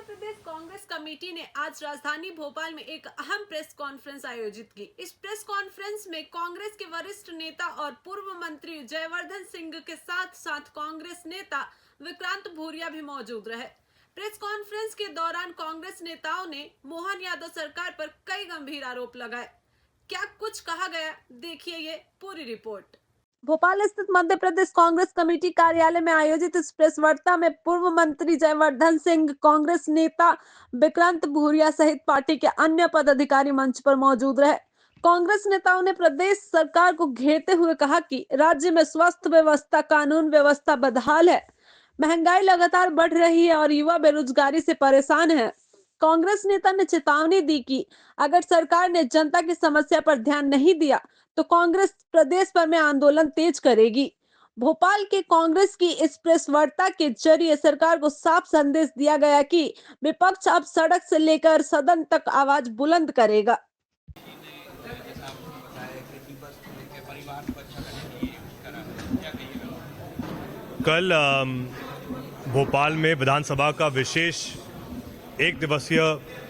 प्रदेश Congress committee ने आज राजधानी भोपाल में एक अहम प्रेस कॉन्फ्रेंस आयोजित की। इस प्रेस कॉन्फ्रेंस में कांग्रेस के वरिष्ठ नेता और पूर्व मंत्री जयवर्धन सिंह के साथ साथ कांग्रेस नेता विक्रांत भूरिया भी मौजूद रहे। प्रेस कॉन्फ्रेंस के दौरान कांग्रेस नेताओं ने मोहन यादव सरकार पर कई गंभीर आरोप लगाए। क्या कुछ कहा गया, देखिए ये पूरी रिपोर्ट। भोपाल स्थित मध्य प्रदेश कांग्रेस कमेटी कार्यालय में आयोजित इस प्रेस वार्ता में पूर्व मंत्री जयवर्धन सिंह, कांग्रेस नेता विक्रांत भूरिया सहित पार्टी के अन्य पदाधिकारी मंच पर मौजूद रहे। कांग्रेस नेताओं ने प्रदेश सरकार को घेरते हुए कहा कि राज्य में स्वास्थ्य व्यवस्था, कानून व्यवस्था बदहाल है, महंगाई लगातार बढ़ रही है और युवा बेरोजगारी से परेशान है। कांग्रेस नेता ने चेतावनी दी कि अगर सरकार ने जनता की समस्या पर ध्यान नहीं दिया तो कांग्रेस प्रदेश भर में आंदोलन तेज करेगी। भोपाल के कांग्रेस की इस प्रेस वार्ता के जरिए सरकार को साफ संदेश दिया गया कि विपक्ष अब सड़क से लेकर सदन तक आवाज बुलंद करेगा। कल भोपाल में विधानसभा का विशेष एक दिवसीय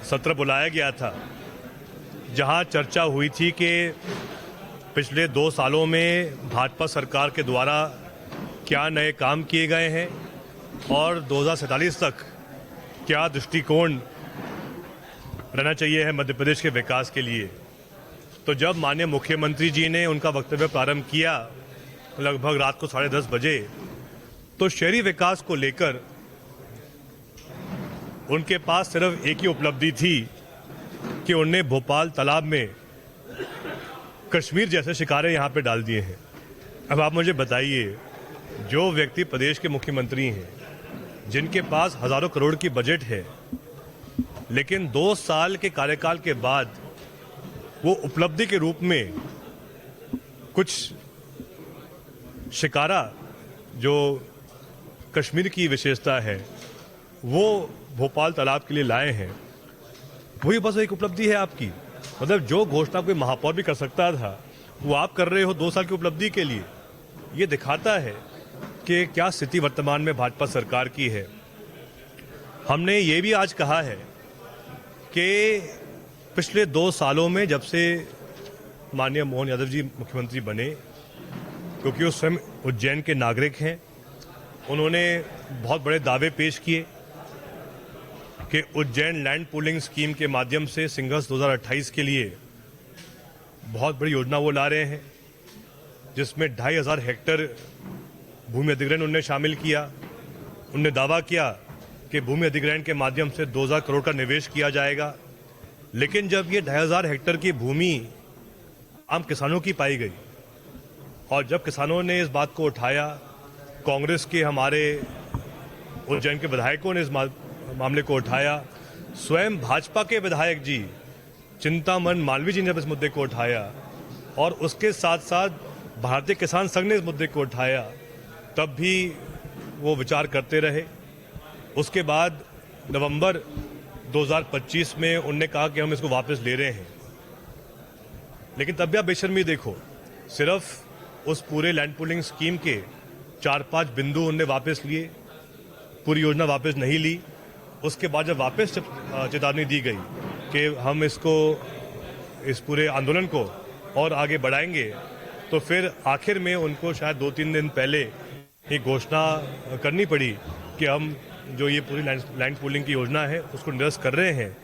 सत्र बुलाया गया था, जहां चर्चा हुई थी कि पिछले 2 सालों में भाजपा सरकार के द्वारा क्या नए काम किए गए हैं और 2047 तक क्या दृष्टिकोण रहना चाहिए है मध्य प्रदेश के विकास के लिए। तो जब माननीय मुख्यमंत्री जी ने उनका वक्तव्य प्रारंभ किया लगभग रात को 10:30 बजे, तो शहरी विकास को लेकर उनके पास सिर्फ एक ही उपलब्धि थी कि उन्होंने भोपाल तालाब में कश्मीर जैसे शिकारे यहाँ पे डाल दिए हैं। अब आप मुझे बताइए, जो व्यक्ति प्रदेश के मुख्यमंत्री हैं, जिनके पास हजारों करोड़ की बजट है, लेकिन 2 साल के कार्यकाल के बाद वो उपलब्धि के रूप में कुछ शिकारा जो कश्मीर की विशेषता है वो भोपाल तालाब के लिए लाए हैं, वही बस एक उपलब्धि है आपकी। मतलब जो घोषणा कोई महापौर भी कर सकता था वो आप कर रहे हो 2 साल की उपलब्धि के लिए। ये दिखाता है कि क्या स्थिति वर्तमान में भाजपा सरकार की है। हमने ये भी आज कहा है कि पिछले 2 सालों में जब से माननीय मोहन यादव जी मुख्यमंत्री बने, क्योंकि वो स्वयं उज्जैन के नागरिक हैं, उन्होंने बहुत बड़े दावे पेश किए कि उज्जैन लैंड पूलिंग स्कीम के माध्यम से सिंघर्ष 2028 के लिए बहुत बड़ी योजना वो ला रहे हैं, जिसमें 2500 हेक्टेयर भूमि अधिग्रहण उन्होंने शामिल किया। उन्होंने दावा किया कि भूमि अधिग्रहण के माध्यम से 2000 करोड़ का निवेश किया जाएगा। लेकिन जब ये 2500 हेक्टेयर की भूमि आम किसानों की पाई गई और जब किसानों ने इस बात को उठाया, कांग्रेस के हमारे उज्जैन के विधायकों ने इस मामले को उठाया, स्वयं भाजपा के विधायक जी चिंतामन मालवीय जी ने इस मुद्दे को उठाया और उसके साथ साथ भारतीय किसान संघ ने इस मुद्दे को उठाया, तब भी वो विचार करते रहे। उसके बाद नवंबर 2025 में उन्होंने कहा कि हम इसको वापस ले रहे हैं। लेकिन तब भी आप बेशर्मी देखो, सिर्फ उस पूरे लैंड पूलिंग स्कीम के 4-5 बिंदु उन्होंने वापस लिए, पूरी योजना वापस नहीं ली। उसके बाद जब वापस चेतावनी दी गई कि हम इस पूरे आंदोलन को और आगे बढ़ाएंगे, तो फिर आखिर में उनको शायद 2-3 दिन पहले ही घोषणा करनी पड़ी कि हम जो ये पूरी लैंड पूलिंग की योजना है उसको निरस्त कर रहे हैं,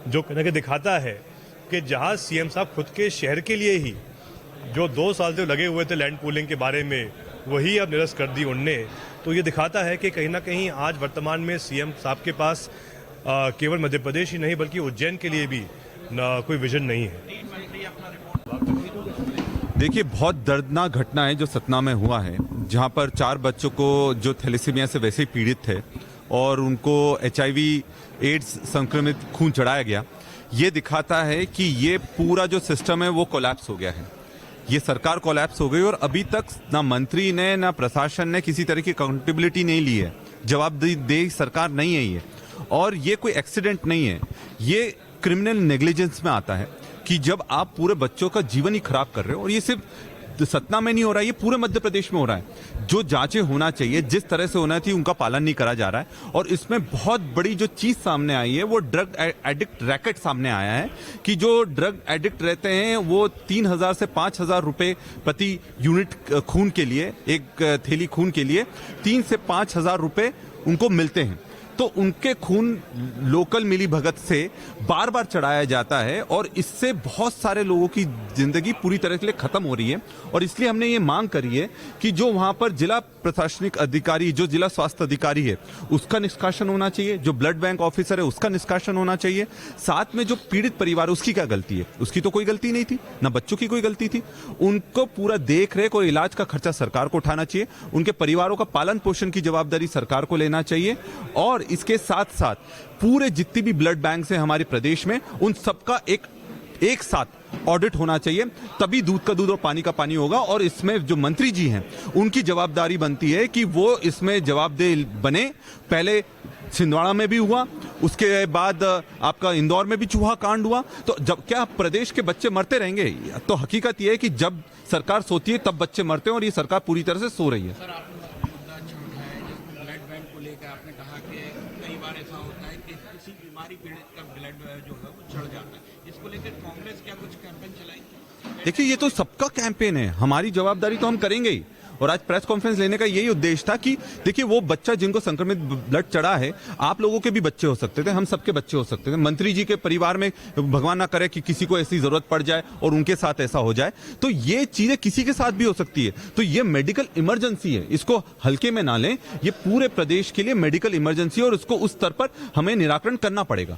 जो कहने के दिखाता है कि जहां सीएम साहब खुद के शहर के लिए ही जो 2 साल से लगे हुए थे लैंड पूलिंग के बारे में, वही अब निरस्त कर दी उनने। तो ये दिखाता है कि कहीं ना कहीं आज वर्तमान में सीएम साहब के पास केवल मध्य प्रदेश ही नहीं बल्कि उज्जैन के लिए भी कोई विजन नहीं है। देखिए, बहुत दर्दनाक घटना है जो सतना में हुआ है, जहां पर 4 बच्चों को जो थैलेसीमिया से वैसे ही पीड़ित थे और उनको HIV एड्स संक्रमित खून चढ़ाया गया। ये दिखाता है कि ये पूरा जो सिस्टम है वो कोलैप्स हो गया है, ये सरकार कोलैप्स हो गई और अभी तक ना मंत्री ने ना प्रशासन ने किसी तरह की अकाउंटेबिलिटी नहीं ली है। जवाबदेही सरकार नहीं है ये, और ये कोई एक्सीडेंट नहीं है, ये क्रिमिनल नेग्लिजेंस में आता है कि जब आप पूरे बच्चों का जीवन ही खराब कर रहे हो। और ये सिर्फ सतना में नहीं हो रहा है, ये पूरे मध्य प्रदेश में हो रहा है। जो जांचें होना चाहिए, जिस तरह से होना चाहिए, उनका पालन नहीं करा जा रहा है। और इसमें बहुत बड़ी जो चीज सामने आई है वो ड्रग एडिक्ट रैकेट सामने आया है कि जो ड्रग एडिक्ट रहते हैं वो 3,000 से 5,000 रुपए प्रति यूनिट खून के लिए, एक थैली खून के लिए 3 से 5,000 रुपए उनको मिलते हैं। तो उनके खून लोकल मिली भगत से बार बार चढ़ाया जाता है और इससे बहुत सारे लोगों की जिंदगी पूरी तरह से खत्म हो रही है। और इसलिए हमने ये मांग करी है कि जो वहां पर जिला प्रशासनिक अधिकारी, जो जिला स्वास्थ्य अधिकारी है, उसका निष्कासन होना चाहिए, जो ब्लड बैंक ऑफिसर है उसका निष्कासन होना चाहिए। साथ में जो पीड़ित परिवार, उसकी क्या गलती है? उसकी तो कोई गलती नहीं थी, ना बच्चों की कोई गलती थी। उनको पूरा देख रेख और इलाज का खर्चा सरकार को उठाना चाहिए, उनके परिवारों का पालन पोषण की जवाबदारी सरकार को लेना चाहिए। और इसके साथ साथ पूरे जितनी भी ब्लड बैंक है हमारे प्रदेश में, उन सबका एक साथ ऑडिट होना चाहिए, तभी दूध का दूध और पानी का पानी होगा। और इसमें जो मंत्री जी हैं उनकी जवाबदारी बनती है कि वो इसमें जवाबदेह बने। पहले छिंदवाड़ा में भी हुआ, उसके बाद आपका इंदौर में भी चूहा कांड हुआ। तो जब क्या प्रदेश के बच्चे मरते रहेंगे? तो हकीकत यह है कि जब सरकार सोती है तब बच्चे मरते हैं और ये सरकार पूरी तरह से सो रही है। सर, आपने मुद्दा अच्छा उठाया है ब्लड बैंक को लेकर। आपने कहा कि कई बार ऐसा होता है कि किसी बीमारी पीड़ित का ब्लड जो है वो चढ़ जाता है। इसको लेकर कांग्रेस क्या कुछ कैंपेन चलाएगी? देखिए, ये तो सबका कैंपेन है, हमारी जवाबदारी तो हम करेंगे ही। और आज प्रेस कॉन्फ्रेंस लेने का यही उद्देश्य था कि देखिए, वो बच्चा जिनको संक्रमित ब्लड चढ़ा है, आप लोगों के भी बच्चे हो सकते थे, हम सबके बच्चे हो सकते थे। मंत्री जी के परिवार में भगवान ना करे कि किसी को ऐसी जरूरत पड़ जाए और उनके साथ ऐसा हो जाए, तो ये चीजें किसी के साथ भी हो सकती है। तो ये मेडिकल इमरजेंसी है, इसको हल्के में ना लें। ये पूरे प्रदेश के लिए मेडिकल इमरजेंसी है और उसको उस स्तर पर हमें निराकरण करना पड़ेगा।